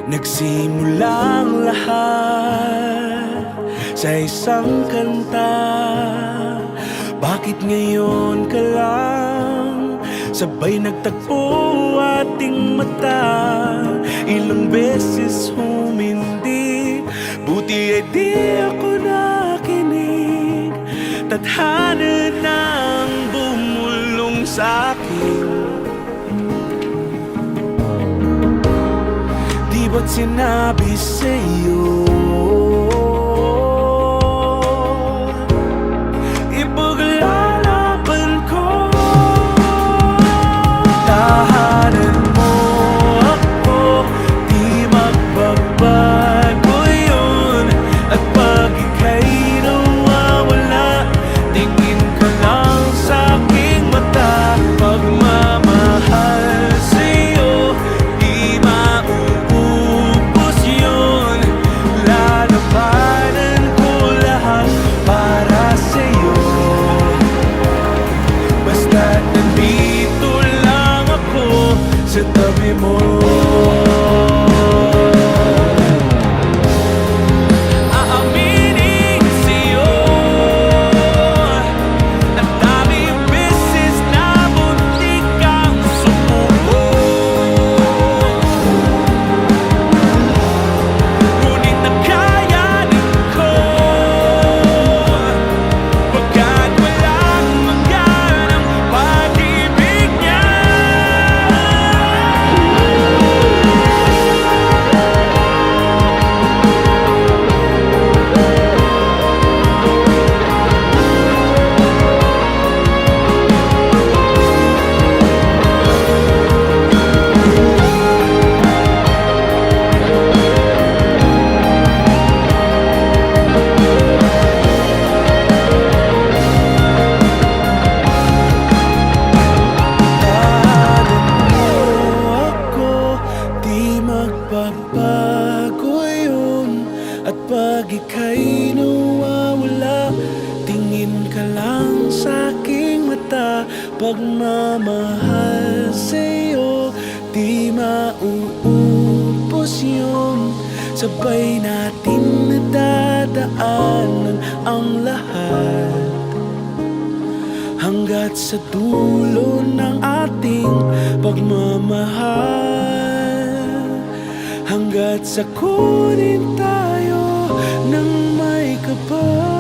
Nagsimulang lahat sa isang kanta. Bakit ngayon ka lang sabay nagtagpo ating mata? Ilang beses humindi, buti ay di ako nakinig. Tadhana nang bumulong sa'kin. Di ba't sinabi sa'yo ipaglalaban ko? Tahanan mo ako, di magbabago yun. At pag ika'y nawawala, tingin ka lang sa'king mata. Pagmamahal sa'yo, di mauubos yun. Lalabanan ko lahat para sa'yo. Basta't nandito lang ako sa tabi mo. Aaminin sa'yo, ang daming beses na muntik kang sumuko. Ngunit nakayanin ko, pagkat walang maganang pag-ibig niya. Magbabago yun. At pag ika'y nawawala, tingin ka lang sa'king mata. Pagmamahal sa'yo, di mauubos yun. Sabay natin nadadaanan ang lahat, hanggat sa dulo ng ating pagmamahal. Hanggat sa kunin tayo ng may kapal.